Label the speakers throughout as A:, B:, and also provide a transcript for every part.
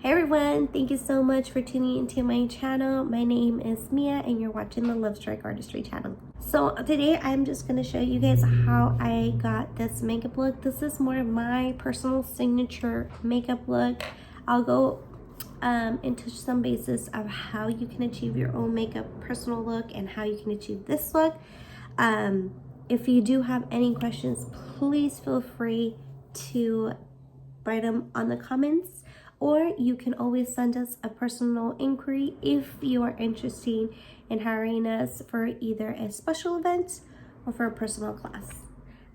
A: Hey everyone, thank you so much for tuning into my channel. My name is Mia and you're watching the Love Strike Artistry channel. So today I'm just going to show you guys how I got this makeup look. This is more of my personal signature makeup look. I'll go into some basis of how you can achieve your own makeup personal look and how you can achieve this look. If you do have any questions, please feel free to write them on the comments, or you can always send us a personal inquiry if you are interested in hiring us for either a special event or for a personal class.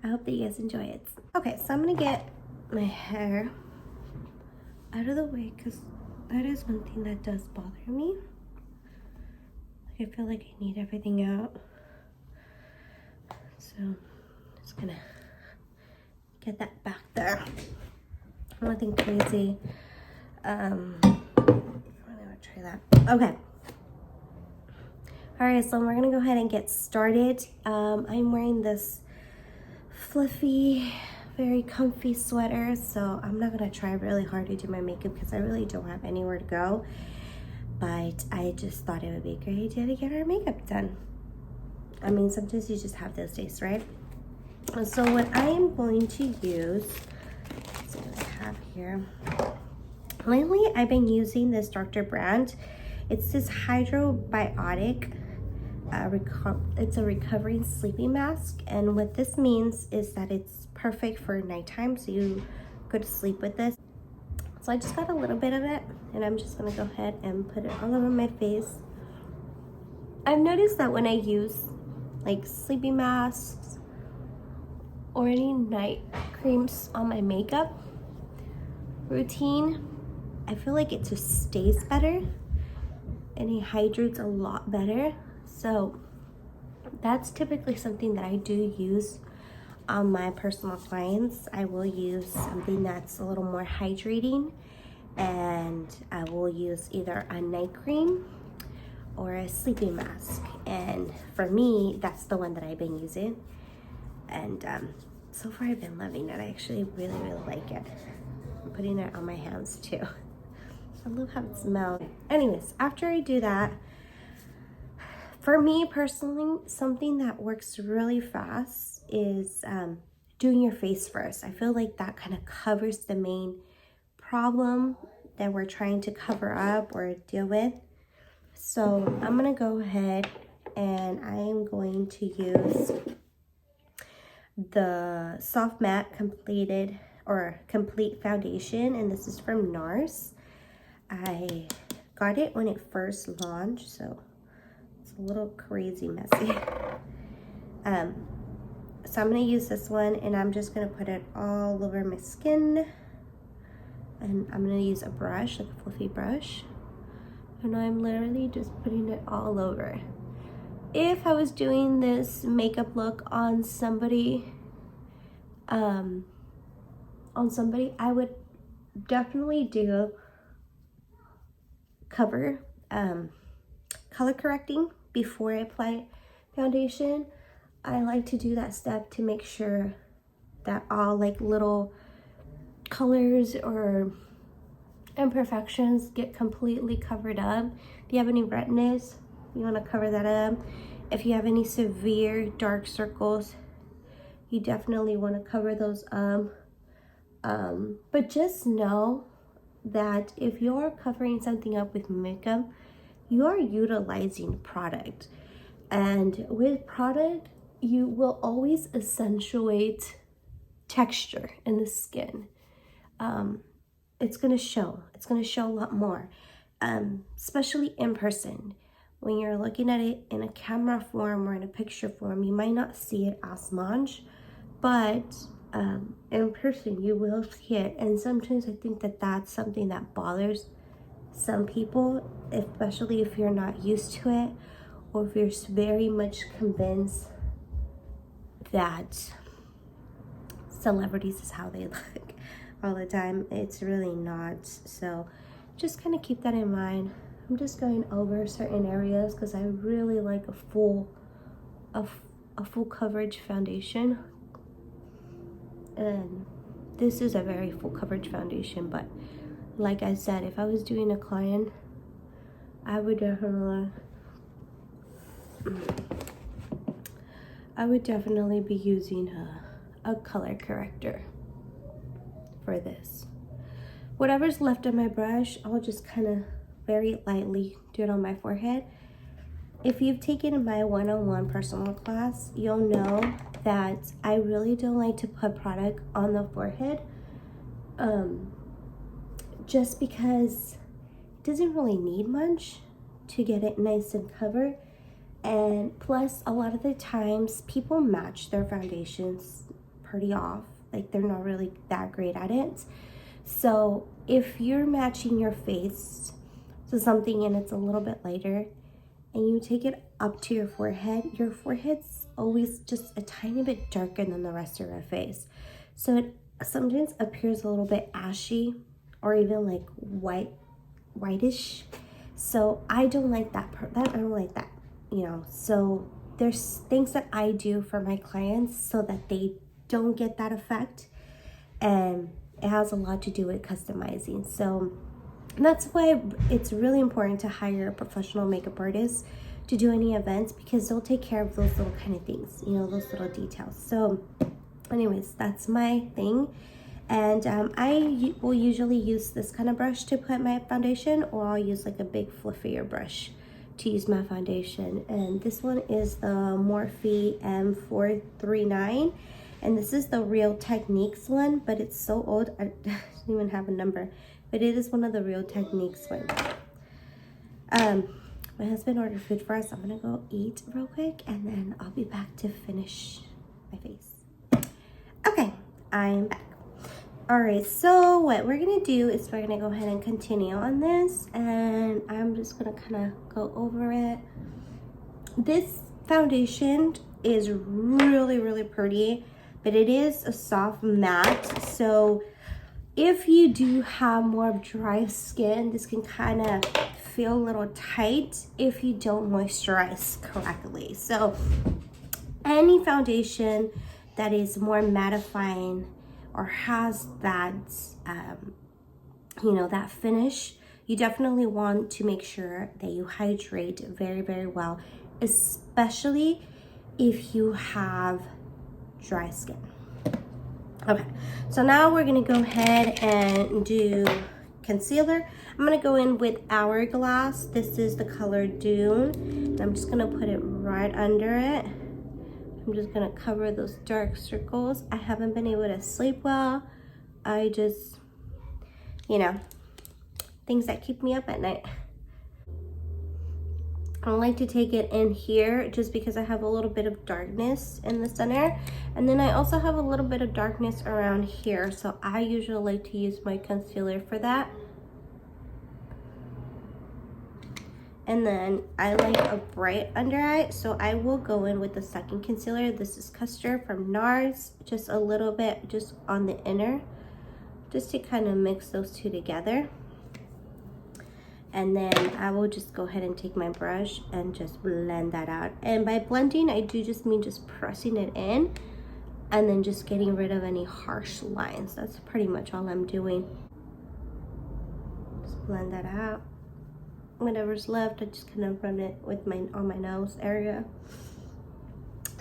A: I hope that you guys enjoy it. Okay, so I'm gonna get my hair out of the way because that is one thing that does bother me. I feel like I need everything out. So I'm just gonna get that back there. Nothing crazy. I'm gonna try that. Okay. All right, so we're gonna go ahead and get started. I'm wearing this fluffy, very comfy sweater, so I'm not gonna try really hard to do my makeup because I really don't have anywhere to go. But I just thought it would be a great idea to get our makeup done. I mean, sometimes you just have those days, right? So what I am going to use, let's see what I have here. Lately, I've been using this Dr. Brandt. It's this Hydrobiotic. It's a recovering sleeping mask, and what this means is that it's perfect for nighttime, so you go to sleep with this. So I just got a little bit of it, and I'm just gonna go ahead and put it all over my face. I've noticed that when I use like sleeping masks or any night creams on my makeup routine, I feel like it just stays better and it hydrates a lot better. So that's typically something that I do use on my personal clients. I will use something that's a little more hydrating, and I will use either a night cream or a sleeping mask. And for me, that's the one that I've been using. And so far I've been loving it. I actually really like it. I'm putting it on my hands too. I love how it smells. Anyways, after I do that, for me personally, something that works really fast is doing your face first. I feel like that kind of covers the main problem that we're trying to cover up or deal with. So I'm gonna go ahead and I am going to use the Soft Matte Complete Foundation, and this is from NARS. I got it when it first launched, so it's a little crazy messy. So I'm gonna use this one, and I'm just gonna put it all over my skin, and I'm gonna use a brush, like a fluffy brush, and I'm literally just putting it all over. If I was doing this makeup look on somebody, I would definitely do color correcting before I apply foundation. I like to do that step to make sure that all like little colors or imperfections get completely covered up. If you have any redness, you want to cover that up. If you have any severe dark circles, you definitely want to cover those up. But just know that if you're covering something up with makeup, you are utilizing product, and with product you will always accentuate texture in the skin. It's gonna show a lot more, especially in person. When you're looking at it in a camera form or in a picture form, you might not see it as much, but in person you will see it. And sometimes I think that that's something that bothers some people, especially if you're not used to it, or if you're very much convinced that celebrities is how they look all the time. It's really not. So just kind of keep that in mind. I'm just going over certain areas because I really like a full coverage foundation, and this is a very full coverage foundation, but like I said, if I was doing a client, I would definitely be using a color corrector for this. Whatever's left of my brush, I'll just kind of very lightly do it on my forehead. If you've taken my one-on-one personal class, you'll know that I really don't like to put product on the forehead, just because it doesn't really need much to get it nice and covered. And plus, a lot of the times people match their foundations pretty off, like they're not really that great at it. So if you're matching your face to something and it's a little bit lighter and you take it up to your forehead's always just a tiny bit darker than the rest of your face. So it sometimes appears a little bit ashy or even like whitish. So I don't like that, I don't like that, you know. So there's things that I do for my clients so that they don't get that effect. And it has a lot to do with customizing. So that's why it's really important to hire a professional makeup artist to do any events, because they'll take care of those little kind of things, you know, those little details. So anyways, that's my thing. And I will usually use this kind of brush to put my foundation, or I'll use like a big fluffier brush to use my foundation. And this one is the Morphe M439. And this is the Real Techniques one, but it's so old, I don't even have a number. But it is one of the Real Techniques ones. My husband ordered food for us. I'm gonna go eat real quick, and then I'll be back to finish my face. Okay, I'm back. All right, so what we're gonna do is we're gonna go ahead and continue on this, and I'm just gonna kind of go over it. This foundation is really, really pretty, but it is a soft matte. So if you do have more dry skin, this can kind of feel a little tight if you don't moisturize correctly. So any foundation that is more mattifying or has that, you know, that finish, you definitely want to make sure that you hydrate very, very well, especially if you have dry skin. Okay, so now we're gonna go ahead and do concealer. I'm gonna go in with Hourglass. This is the color Dune. And I'm just gonna put it right under it. I'm just gonna cover those dark circles. I haven't been able to sleep well. I just, you know, things that keep me up at night. I like to take it in here just because I have a little bit of darkness in the center. And then I also have a little bit of darkness around here. So I usually like to use my concealer for that. And then I like a bright under eye, so I will go in with the second concealer. This is Custard from NARS, just a little bit just on the inner, just to kind of mix those two together. And then I will just go ahead and take my brush and just blend that out. And by blending, I do just mean just pressing it in and then just getting rid of any harsh lines. That's pretty much all I'm doing. Just blend that out. Whatever's left, I just kind of run it with on my nose area.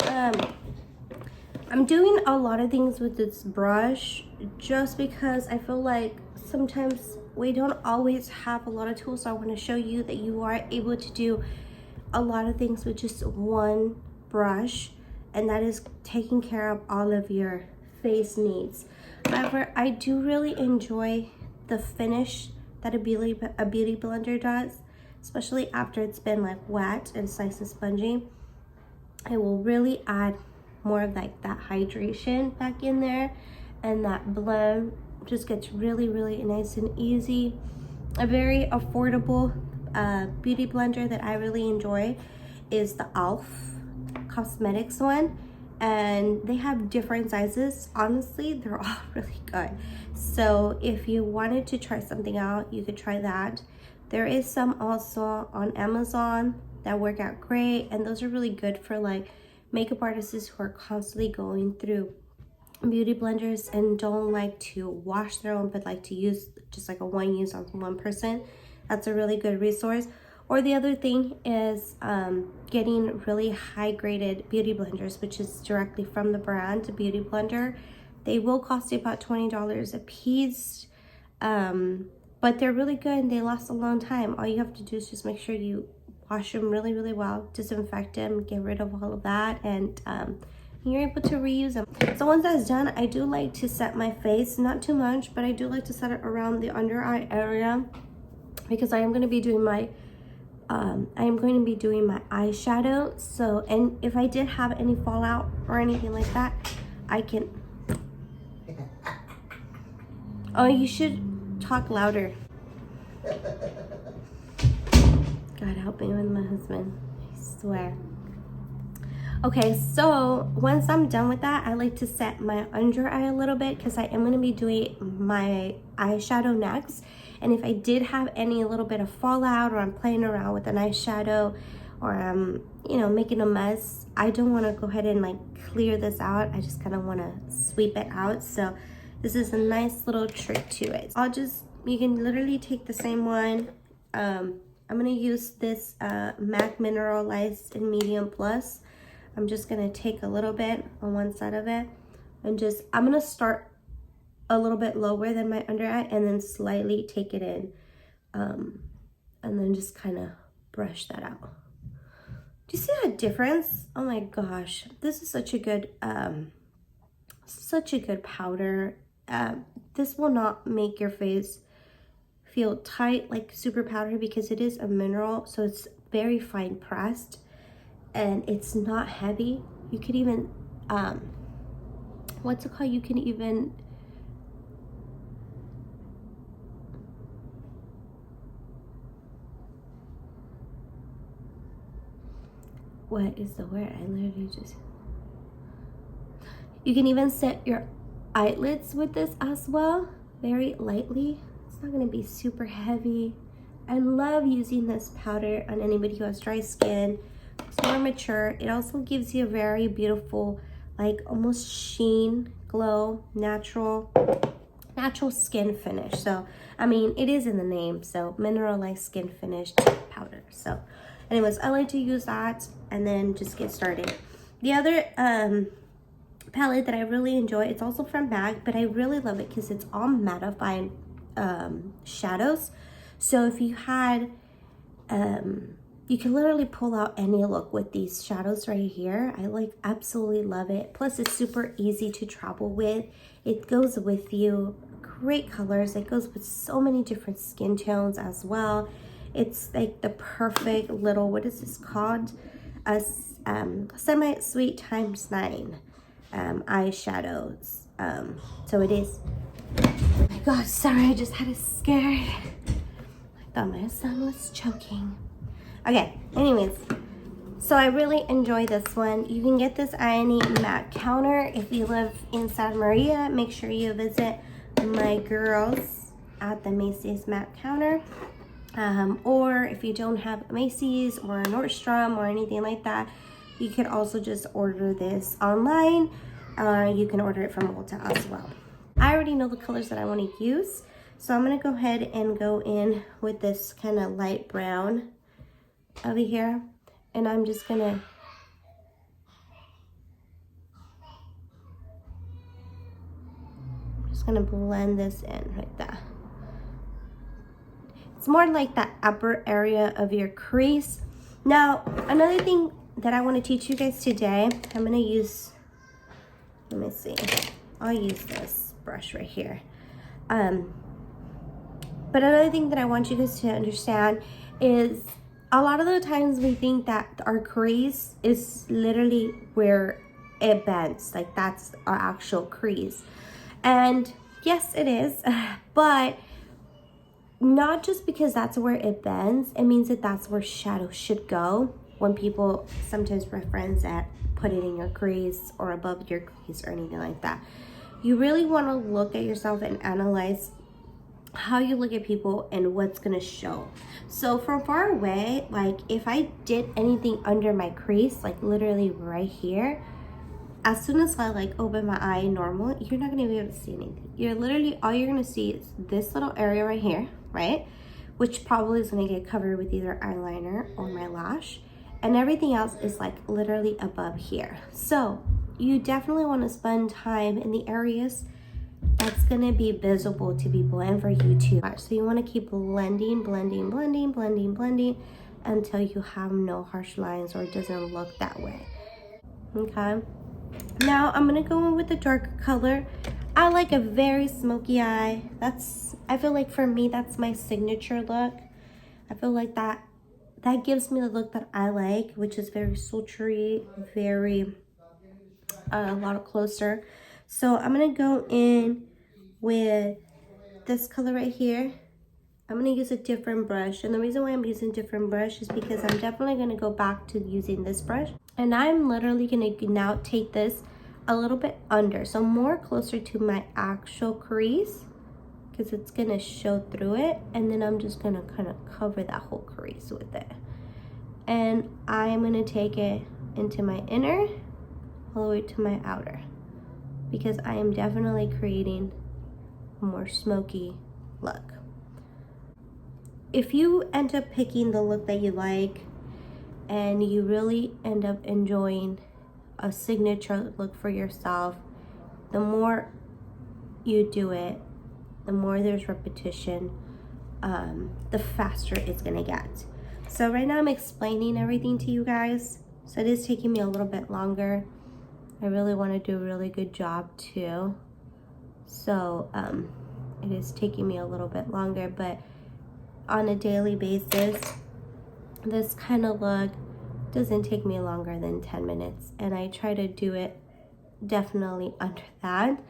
A: I'm doing a lot of things with this brush just because I feel like sometimes we don't always have a lot of tools. So I want to show you that you are able to do a lot of things with just one brush, and that is taking care of all of your face needs. However, I do really enjoy the finish that a beauty blender does, especially after it's been like wet and nice and spongy. It will really add more of like that hydration back in there, and that blend just gets really, really nice and easy. A very affordable beauty blender that I really enjoy is the e.l.f. Cosmetics one, and they have different sizes. Honestly, they're all really good. So if you wanted to try something out, you could try that. There is some also on Amazon that work out great, and those are really good for like makeup artists who are constantly going through beauty blenders and don't like to wash their own, but like to use just like a one use on one person, that's a really good resource. Or the other thing is getting really high graded beauty blenders, which is directly from the brand Beauty Blender. They will cost you about $20 a piece, but they're really good and they last a long time. All you have to do is just make sure you wash them really, really well, disinfect them, get rid of all of that, and you're able to reuse them. So once that's done, I do like to set my face, not too much, but I do like to set it around the under eye area, because I am going to be doing my eyeshadow. So, and if I did have any fallout or anything like that, I can. Oh, you should talk louder. God help me with my husband, I swear. Okay, so once I'm done with that, I like to set my under eye a little bit, because I am going to be doing my eyeshadow next. And if I did have any little bit of fallout, or I'm playing around with an eyeshadow, or I'm, you know, making a mess, I don't want to go ahead and like clear this out. I just kind of want to sweep it out. So this is a nice little trick to it. You can literally take the same one. I'm going to use this MAC Mineralized in Medium Plus. I'm just going to take a little bit on one side of it, and I'm going to start a little bit lower than my under eye and then slightly take it in, and then just kind of brush that out. Do you see that difference? Oh my gosh, this is such a good powder. This will not make your face feel tight like super powdery, because it is a mineral, so it's very fine pressed and it's not heavy. You could even what's it called, you can even what is the word? You can even set your eyelids with this as well, very lightly. It's not going to be super heavy. I love using this powder on anybody who has dry skin. It's more mature. It also gives you a very beautiful, like almost sheen, glow, natural skin finish. So, I mean, it is in the name. So, mineralized skin finish powder. So, anyways, I like to use that and then just get started. The other palette that I really enjoy, it's also from MAC, but I really love it because it's all mattifying shadows. So if you had, you can literally pull out any look with these shadows right here. I absolutely love it. Plus it's super easy to travel with. It goes with you. Great colors. It goes with so many different skin tones as well. It's like the perfect little, what is this called? A semi-sweet ×9 eyeshadows. So it is. Oh my gosh, sorry, I just had a scare. I thought my son was choking. Okay, anyways, so I really enjoy this one. You can get this Ioni matte counter. If you live in Santa Maria, make sure you visit my girls at the Macy's matte counter. Or if you don't have Macy's or Nordstrom or anything like that, you could also just order this online. You can order it from Ulta as well. I already know the colors that I want to use, so I'm going to go ahead and go in with this kind of light brown over here, and I'm just going to blend this in like that. It's more like that upper area of your crease. Now, another thing that I want to teach you guys today, I'm going to use, let me see, I'll use this brush right here. But another thing that I want you guys to understand is a lot of the times we think that our crease is literally where it bends, like that's our actual crease. And yes, it is, but not just because that's where it bends, it means that that's where shadow should go. When people sometimes reference that, put it in your crease or above your crease or anything like that. You really want to look at yourself and analyze how you look at people and what's going to show. So from far away, like if I did anything under my crease, like literally right here, as soon as I like open my eye normal, you're not gonna be able to see anything. You're literally, all you're gonna see is this little area right here, right? Which probably is gonna get covered with either eyeliner or my lash. And everything else is like literally above here. So you definitely wanna spend time in the areas that's gonna be visible to people and for you too. So you wanna keep blending, blending, blending, blending, blending until you have no harsh lines or it doesn't look that way, okay? Now I'm gonna go in with a darker color. I like a very smoky eye. I feel like for me, that's my signature look. I feel like that gives me the look that I like, which is very sultry, very, a lot closer. So I'm gonna go in with this color right here. I'm gonna use a different brush. And the reason why I'm using a different brush is because I'm definitely gonna go back to using this brush. And I'm literally gonna now take this a little bit under, so more closer to my actual crease, because it's gonna show through it. And then I'm just gonna kind of cover that whole crease with it. And I'm gonna take it into my inner, all the way to my outer, because I am definitely creating a more smoky look. If you end up picking the look that you like and you really end up enjoying a signature look for yourself, the more you do it, the more there's repetition, the faster it's gonna get. So right now I'm explaining everything to you guys, so it is taking me a little bit longer. I really want to do a really good job too, so it is taking me a little bit longer, but on a daily basis, this kind of look doesn't take me longer than 10 minutes. And I try to do it definitely under that,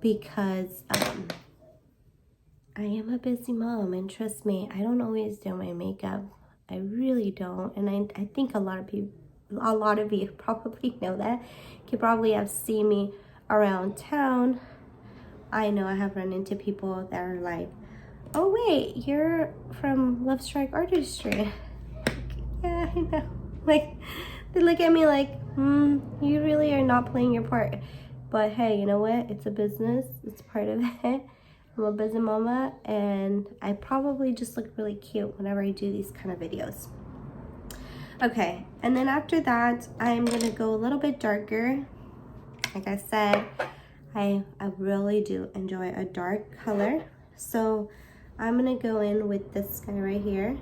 A: because I am a busy mom, and trust me, I don't always do my makeup. I really don't. And I think a lot of you probably know that. You probably have seen me around town. I know I have run into people that are like, oh wait, you're from Love Strike Artistry. Yeah, I know. Like, they look at me like, you really are not playing your part. But hey, you know what? It's a business. It's part of it. I'm a busy mama, and I probably just look really cute whenever I do these kind of videos. Okay, and then after that, I'm gonna go a little bit darker. Like I said, I really do enjoy a dark color. So I'm gonna go in with this guy right here.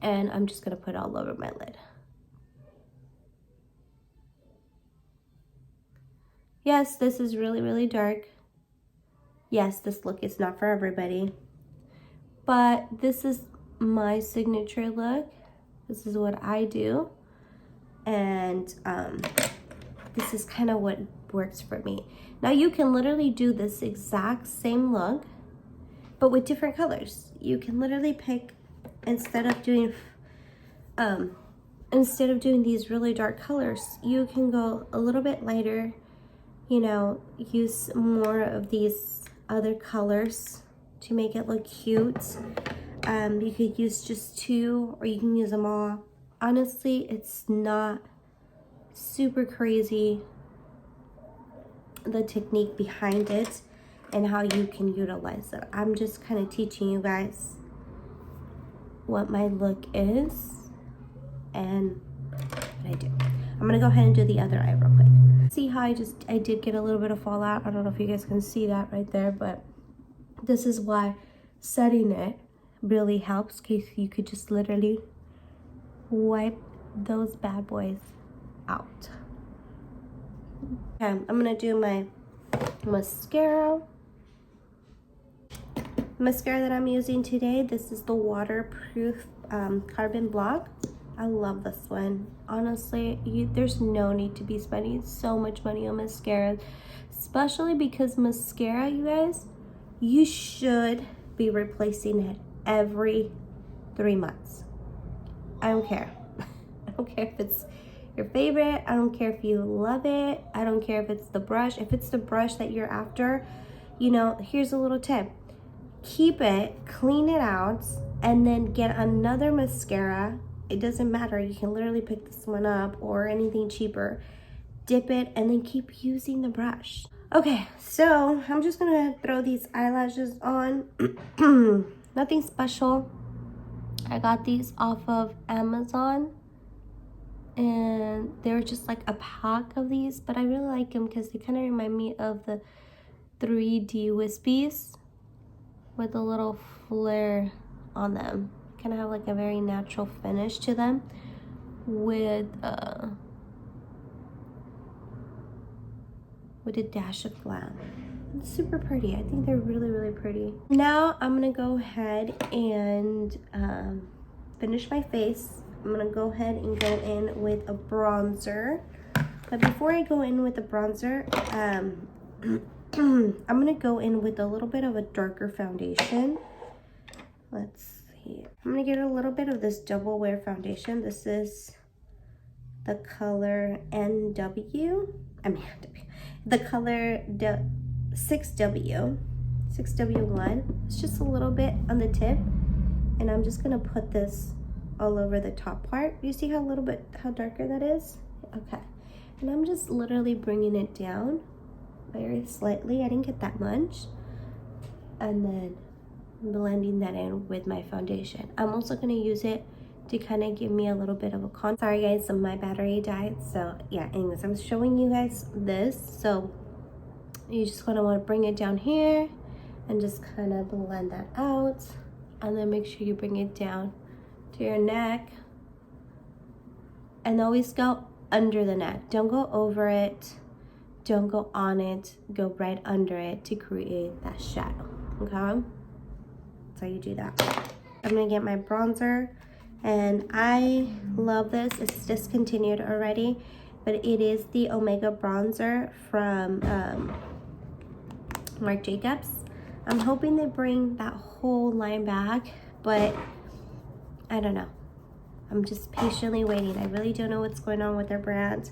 A: And I'm just gonna put it all over my lid. Yes, this is really, really dark. Yes, this look is not for everybody. But this is my signature look. This is what I do. And this is kind of what works for me. Now you can literally do this exact same look, but with different colors. You can literally pick, instead of doing these really dark colors, you can go a little bit lighter, you know, use more of these other colors to make it look cute. You could use just 2, or you can use them all. Honestly, it's not super crazy, the technique behind it and how you can utilize it. I'm just kind of teaching you guys what my look is and what I do. I'm gonna go ahead and do the other eye real quick. See how I did get a little bit of fallout? I don't know if you guys can see that right there, but this is why setting it really helps, because you could just literally wipe those bad boys out. Okay, I'm gonna do my mascara. Mascara that I'm using today, this is the waterproof Carbon Block. I love this one. Honestly, there's no need to be spending so much money on mascara, especially because mascara, you guys, you should be replacing it every 3 months. I don't care. I don't care if it's your favorite. I don't care if you love it. I don't care if it's the brush. If it's the brush that you're after, you know, here's a little tip. Keep it, clean it out, and then get another mascara it doesn't matter. You can literally pick this one up or anything cheaper, dip it, and then keep using the brush. Okay, so I'm just gonna throw these eyelashes on. Nothing special. I got these off of Amazon, and they were just like a pack of these, but I really like them because they kind of remind me of the 3D Wispies with a little flare on them. Kind of have like a very natural finish to them with a dash of glam. It's super pretty. I think they're really, really pretty. Now I'm gonna go ahead and finish my face. I'm gonna go ahead and go in with a bronzer. But before I go in with the bronzer, I'm gonna go in with a little bit of a darker foundation. Let's see. I'm gonna get a little bit of this double wear foundation. This is the color the color 6W, 6W1. It's just a little bit on the tip, and I'm just gonna put this all over the top part. You see how darker that is? Okay, and I'm just literally bringing it down very slightly. I didn't get that much, and then blending that in with my foundation. I'm also gonna use it to kind of give me a little bit of a con. Sorry guys, so my battery died. So yeah, anyways, I'm showing you guys this. So you just want to bring it down here and just kind of blend that out, and then make sure you bring it down to your neck, and always go under the neck. Don't go over it, don't go on it, go right under it to create that shadow. Okay, that's how you do that. I'm gonna get my bronzer, and I love this. It's discontinued already, but it is the Omega bronzer from Marc Jacobs. I'm hoping they bring that whole line back, but I don't know. I'm just patiently waiting. I really don't know what's going on with their brand.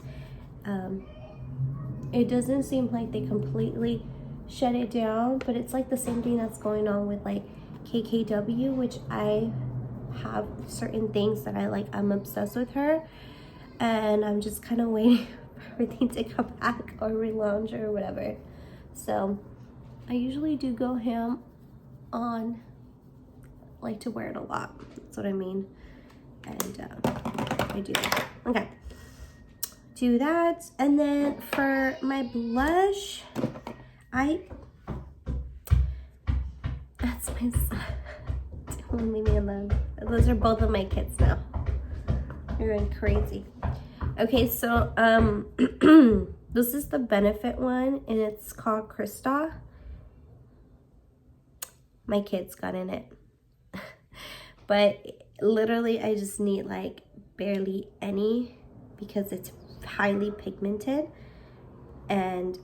A: It doesn't seem like they completely shut it down, but it's like the same thing that's going on with like KKW, which I have certain things that I like. I'm obsessed with her, and I'm just kind of waiting for everything to come back or relaunch or whatever. So I usually do go ham on, like, to wear it a lot. That's what I mean. And I do that. Okay, do that. And then for my blush, that's my son. Don't leave me alone. Those are both of my kids now. You're going crazy. Okay, so this is the Benefit one, and it's called Krista. My kids got in it. But literally I just need like barely any because it's highly pigmented, and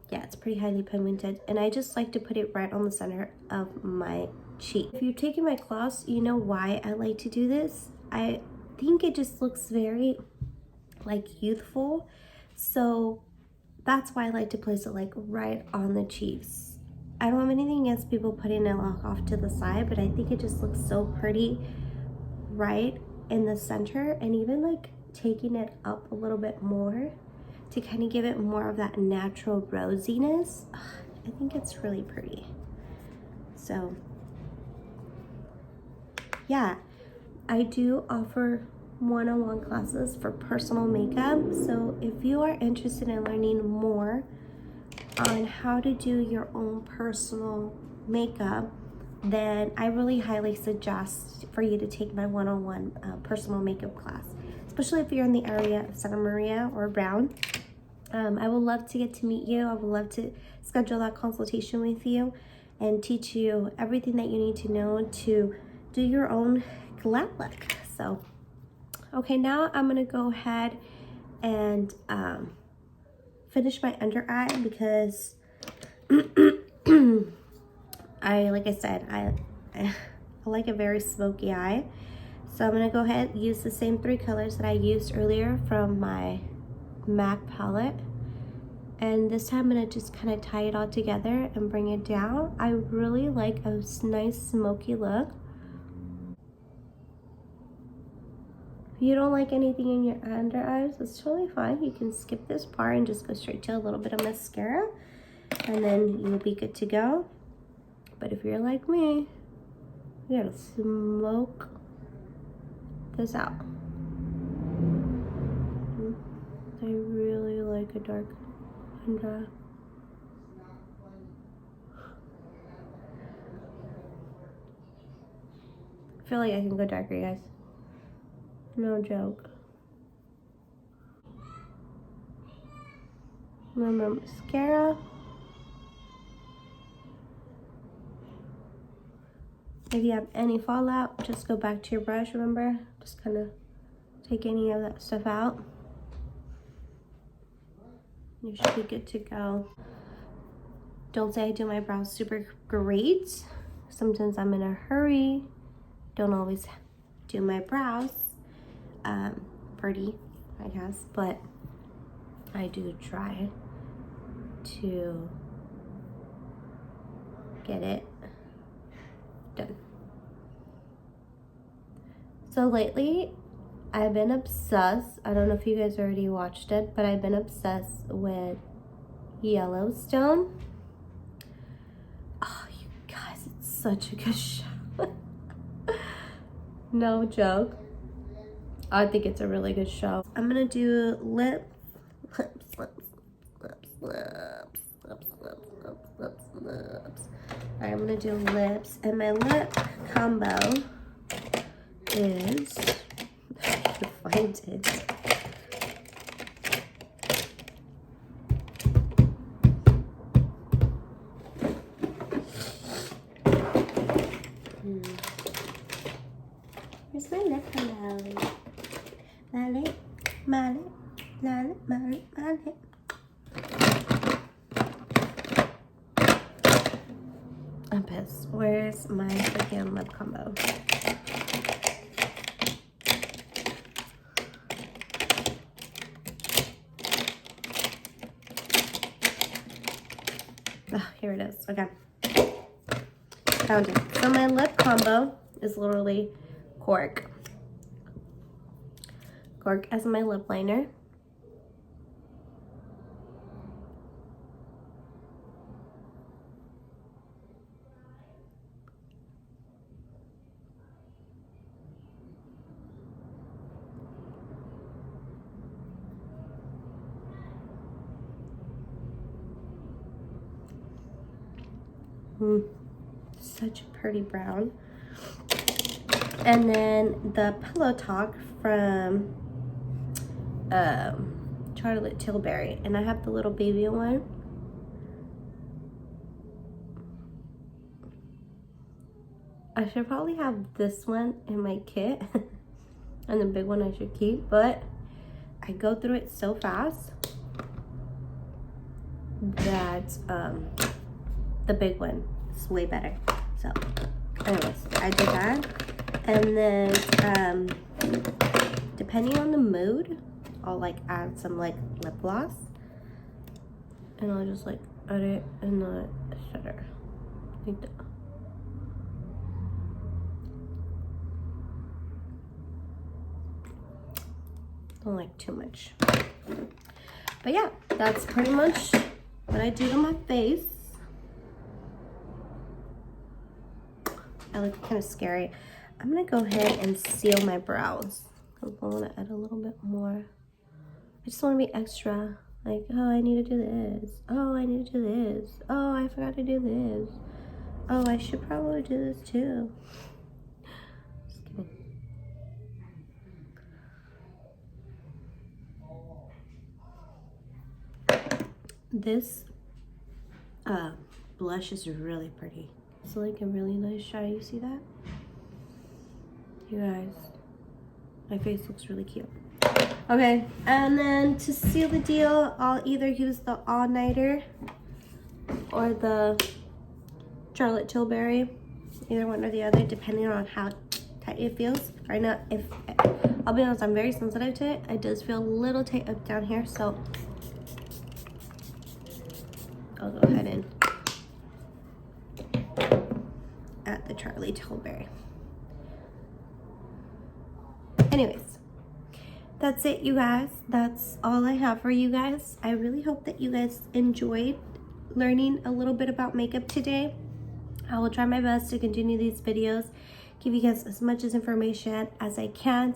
A: yeah, it's pretty highly pigmented, and I just like to put it right on the center of my cheek. If you've taken my class, you know why I like to do this. I think it just looks very like youthful, so that's why I like to place it like right on the cheeks. I don't have anything against people putting it off to the side, but I think it just looks so pretty right in the center, and even like taking it up a little bit more to kind of give it more of that natural rosiness. I think it's really pretty. So yeah, I do offer one-on-one classes for personal makeup. So if you are interested in learning more on how to do your own personal makeup, then I really highly suggest for you to take my one-on-one personal makeup class, especially if you're in the area of Santa Maria or Brown. I would love to get to meet you. I would love to schedule that consultation with you and teach you everything that you need to know to do your own glam look. So, okay, now I'm gonna go ahead and finish my under eye because like I said, I like a very smoky eye. So I'm gonna go ahead and use the same 3 colors that I used earlier from my MAC palette, and this time I'm gonna just kind of tie it all together and bring it down. I really like a nice smoky look. If you don't like anything in your under eyes, it's totally fine. You can skip this part and just go straight to a little bit of mascara, and then you'll be good to go. But if you're like me, you gotta smoke this out. I really like a dark under eye. I feel like I can go darker, guys. No joke. Remember mascara. If you have any fallout, just go back to your brush, remember? Just kind of take any of that stuff out. You should be good to go. Don't say I do my brows super great. Sometimes I'm in a hurry. Don't always do my brows pretty, I guess, but I do try to get it done. So lately, I've been obsessed. I don't know if you guys already watched it, but I've been obsessed with Yellowstone. Oh, you guys, it's such a good show. No joke. I think it's a really good show. I'm gonna do lips. Alright, I'm gonna do lips, and my lip combo is, I can find it. Where's my lip combo? My lip, my lip, my lip, my lip, my lip. I'm pissed. Where's my freaking lip combo? Oh, here it is. Okay. Found it. So my lip combo is literally Cork. Cork as my lip liner. Such a pretty brown. And then the Pillow Talk from Charlotte Tilbury, and I have the little baby one. I should probably have this one in my kit and the big one I should keep, but I go through it so fast that the big one is way better. So anyways, I did that, and then depending on the mood, I'll like add some like lip gloss, and I'll just like add it in the center like that. Don't like too much, but yeah, that's pretty much what I do to my face. I look kind of scary. I'm gonna go ahead and seal my brows. I want to add a little bit more. I just want to be extra. Like, oh, I need to do this. Oh, I need to do this. Oh, I forgot to do this. Oh, I should probably do this too. Just kidding. This blush is really pretty. It's like a really nice shine. You see that? You guys, my face looks really cute. Okay, and then to seal the deal, I'll either use the All Nighter or the Charlotte Tilbury, either one or the other, depending on how tight it feels. Right now, if I'll be honest, I'm very sensitive to it. It does feel a little tight up down here, so I'll go ahead and add the Charlotte Tilbury. Anyways, that's it, you guys. That's all I have for you guys. I really hope that you guys enjoyed learning a little bit about makeup today. I will try my best to continue these videos, give you guys as much information as I can.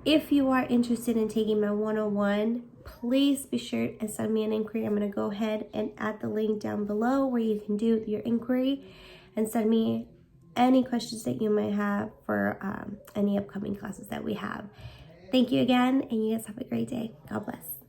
A: If you are interested in taking my 101, please be sure and send me an inquiry. I'm going to go ahead and add the link down below where you can do your inquiry and send me any questions that you might have for any upcoming classes that we have. Thank you again, and you guys have a great day. God bless.